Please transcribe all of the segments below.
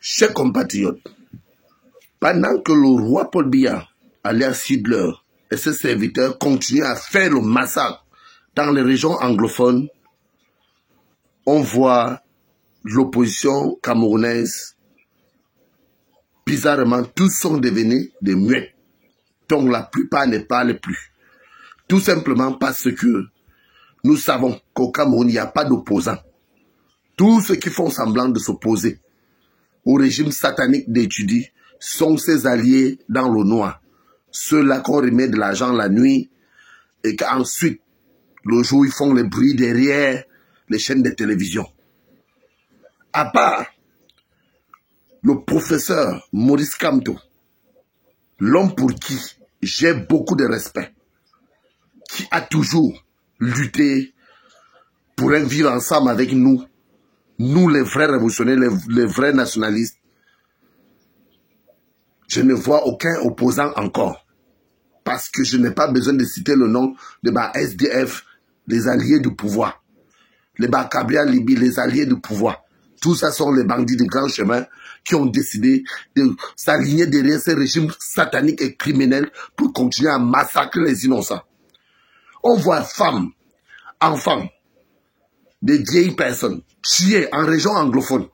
Chers compatriotes, pendant que le roi Paul Biya, alias Hitler, et ses serviteurs continuent à faire le massacre dans les régions anglophones, on voit l'opposition camerounaise, bizarrement, tous sont devenus des muets, dont la plupart ne parlent plus. Tout simplement parce que nous savons qu'au Cameroun, il n'y a pas d'opposants. Tous ceux qui font semblant de s'opposer au régime satanique d'Etudi sont ses alliés dans le noir. Ceux-là qu'on remet de l'argent la nuit et qu'ensuite, le jour, ils font le bruit derrière les chaînes de télévision. À part le professeur Maurice Kamto, l'homme pour qui j'ai beaucoup de respect, qui a toujours lutté pour un vivre ensemble avec nous, nous les vrais révolutionnaires, les vrais nationalistes, je ne vois aucun opposant encore. Parce que je n'ai pas besoin de citer le nom de ma SDF, les alliés du pouvoir. Les Bakabria Libye, les alliés du pouvoir. Tout ça sont les bandits de grand chemin qui ont décidé de s'aligner derrière ces régimes sataniques et criminels pour continuer à massacrer les innocents. On voit femmes, enfants, des vieilles personnes tuées en région anglophone.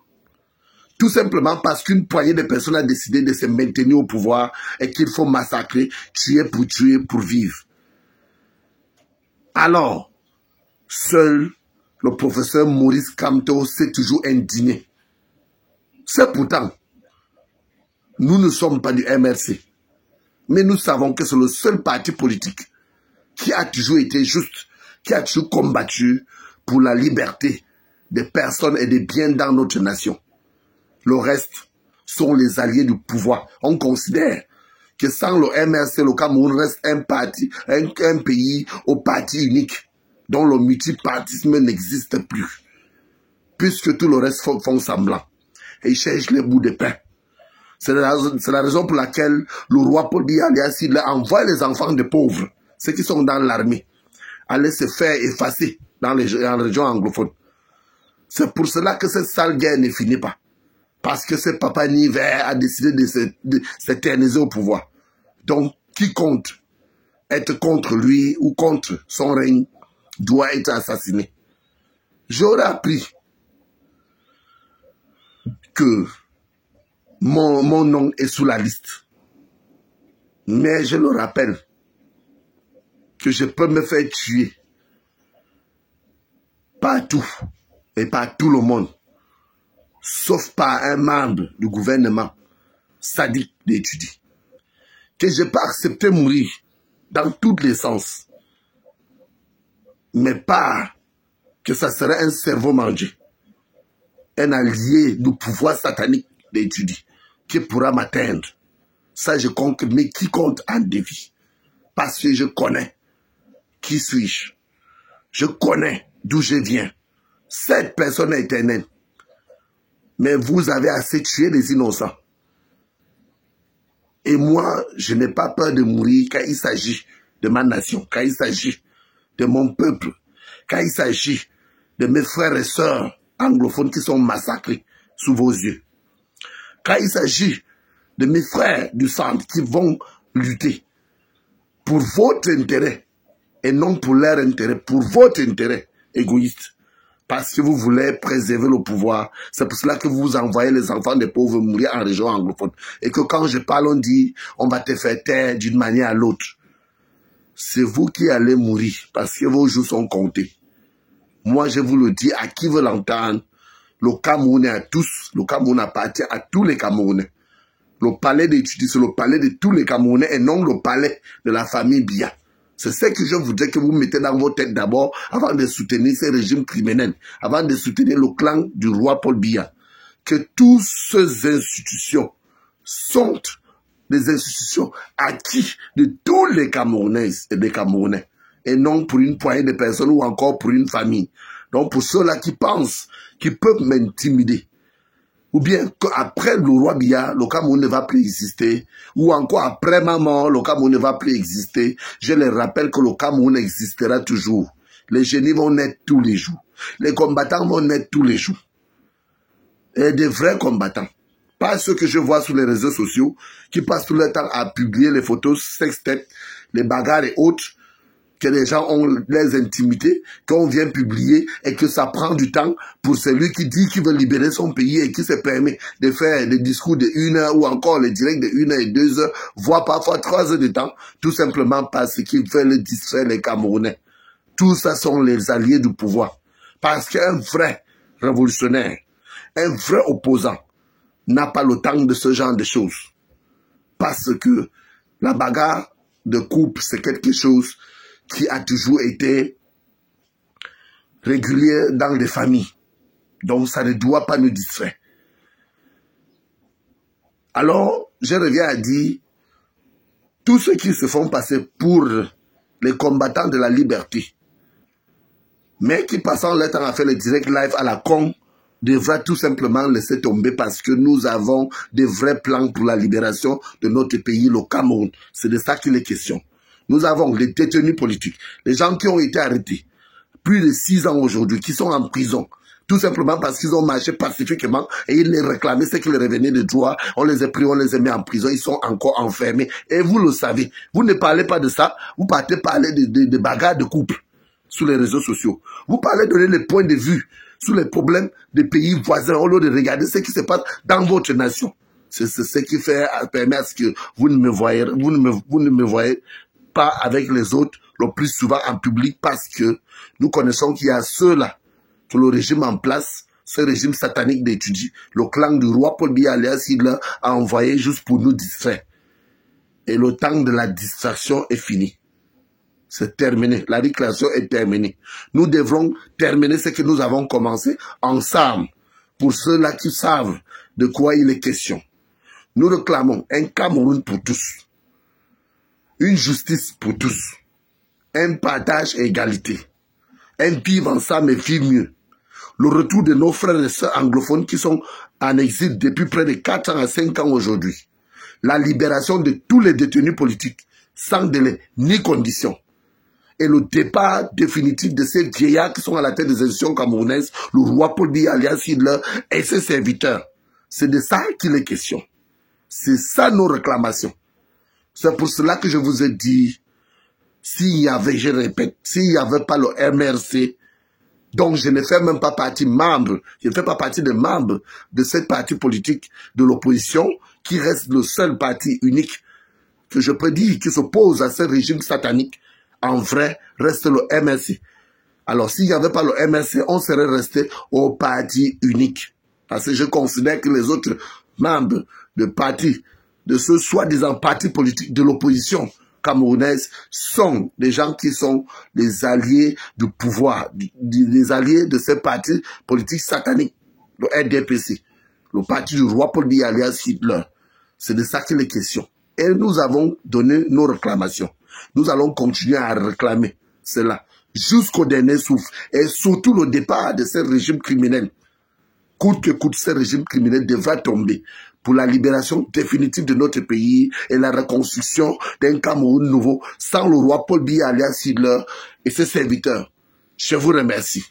Tout simplement parce qu'une poignée de personnes a décidé de se maintenir au pouvoir et qu'il faut massacrer, tuer pour vivre. Alors, seul le professeur Maurice Kamto s'est toujours indigné. C'est pourtant, nous ne sommes pas du MRC, mais nous savons que c'est le seul parti politique qui a toujours été juste, qui a toujours combattu pour la liberté des personnes et des biens dans notre nation. Le reste sont les alliés du pouvoir. On considère que sans le MRC, le Cameroun reste un pays au parti unique, dont le multipartisme n'existe plus, puisque tout le reste font semblant et cherchent les bouts de pain. C'est la raison pour laquelle le roi Paul Biya envoie les enfants des pauvres, ceux qui sont dans l'armée, aller se faire effacer dans les régions anglophones. C'est pour cela que cette sale guerre ne finit pas. Parce que ce papa Niver a décidé de s'éterniser au pouvoir. Donc, qui compte être contre lui ou contre son règne doit être assassiné. J'aurais appris que mon nom est sous la liste. Mais je le rappelle que je peux me faire tuer partout et par tout le monde, sauf par un membre du gouvernement sadique d'Etudi, que je peux accepter mourir dans tous les sens, mais pas que ça serait un cerveau mangé, un allié du pouvoir satanique d'Etudi qui pourra m'atteindre. Ça, je compte, mais qui compte en défi, parce que je connais qui suis-je, je connais d'où je viens. Cette personne est éternelle. Mais vous avez assez tué les innocents. Et moi, je n'ai pas peur de mourir quand il s'agit de ma nation, quand il s'agit de mon peuple, quand il s'agit de mes frères et sœurs anglophones qui sont massacrés sous vos yeux. Quand il s'agit de mes frères du centre qui vont lutter pour votre intérêt et non pour leur intérêt, pour votre intérêt égoïste. Parce que vous voulez préserver le pouvoir. C'est pour cela que vous envoyez les enfants des pauvres mourir en région anglophone. Et que quand je parle, on dit, on va te faire taire d'une manière à l'autre. C'est vous qui allez mourir parce que vos jours sont comptés. Moi, je vous le dis, à qui veut l'entendre, le Cameroun est à tous. Le Cameroun appartient à tous les Camerounais. Le palais d'Etudi, c'est le palais de tous les Camerounais et non le palais de la famille Biya. C'est ce que je voudrais que vous mettez dans vos têtes d'abord avant de soutenir ces régimes criminels, avant de soutenir le clan du roi Paul Biya. Que toutes ces institutions sont des institutions acquises de tous les Camerounaises et des Camerounais, et non pour une poignée de personnes ou encore pour une famille. Donc pour ceux-là qui pensent qu'ils peuvent m'intimider, ou bien qu'après le roi Biya, le Cameroun ne va plus exister, ou encore après ma mort, le Cameroun ne va plus exister, je les rappelle que le Cameroun existera toujours. Les génies vont naître tous les jours. Les combattants vont naître tous les jours. Et des vrais combattants. Pas ceux que je vois sur les réseaux sociaux, qui passent tout le temps à publier les photos sextètes, les bagarres et autres, que les gens ont les intimités, qu'on vient publier et que ça prend du temps pour celui qui dit qu'il veut libérer son pays et qui se permet de faire des discours de 1 heure ou encore les directs de 1 heure et 2 heures, voire parfois 3 heures de temps, tout simplement parce qu'il veut le distraire les Camerounais. Tout ça sont les alliés du pouvoir. Parce qu'un vrai révolutionnaire, un vrai opposant, n'a pas le temps de ce genre de choses. Parce que la bagarre de couple, c'est quelque chose qui a toujours été régulier dans les familles. Donc ça ne doit pas nous distraire. Alors, je reviens à dire, tous ceux qui se font passer pour les combattants de la liberté, mais qui passent leur temps à faire le direct live à la con, devraient tout simplement laisser tomber parce que nous avons des vrais plans pour la libération de notre pays, le Cameroun. C'est de ça qu'il est question. Nous avons les détenus politiques, les gens qui ont été arrêtés, plus de 6 ans aujourd'hui, qui sont en prison, tout simplement parce qu'ils ont marché pacifiquement et ils les réclamaient, ce qui leur revenait de droit. On les a pris, on les a mis en prison, ils sont encore enfermés. Et vous le savez, vous ne parlez pas de ça, vous partez parler de bagarres de couple sur les réseaux sociaux. Vous parlez de donner les points de vue sur les problèmes des pays voisins au lieu de regarder ce qui se passe dans votre nation. C'est ce qui permet à ce que vous ne me voyez pas avec les autres le plus souvent en public parce que nous connaissons qu'il y a ceux-là que le régime en place, ce régime satanique d'étudier, le clan du roi Paul Biya alias Hitler a envoyé juste pour nous distraire. Et le temps de la distraction est fini. C'est terminé. La récréation est terminée. Nous devrons terminer ce que nous avons commencé ensemble. Pour ceux-là qui savent de quoi il est question. Nous réclamons un Cameroun pour tous. Une justice pour tous. Un partage et égalité. Un vivre ensemble et vivre mieux. Le retour de nos frères et sœurs anglophones qui sont en exil depuis près de 4 ans à 5 ans aujourd'hui. La libération de tous les détenus politiques sans délai ni condition. Et le départ définitif de ces vieillards qui sont à la tête des institutions camerounaises, le roi Paul Biya alias Hitler et ses serviteurs. C'est de ça qu'il est question. C'est ça nos réclamations. C'est pour cela que je vous ai dit, s'il y avait, je répète, s'il n'y avait pas le MRC, donc je ne fais même pas partie membre, je ne fais pas partie des membres de cette parti politique de l'opposition qui reste le seul parti unique que je peux dire qui s'oppose à ce régime satanique. En vrai, reste le MRC. Alors, s'il n'y avait pas le MRC, on serait resté au parti unique. Parce que je considère que les autres membres de partis, de ce soi-disant parti politique de l'opposition camerounaise, sont des gens qui sont les alliés du pouvoir, les alliés de ces partis politiques sataniques, le RDPC, le parti du roi Paul Biya alias Hitler. C'est de ça qu'il est question. Et nous avons donné nos réclamations. Nous allons continuer à réclamer cela jusqu'au dernier souffle et surtout le départ de ce régime criminel. Coûte que coûte, ce régime criminel devra tomber pour la libération définitive de notre pays et la reconstruction d'un Cameroun nouveau sans le roi Paul Biya alias Hitler et ses serviteurs. Je vous remercie.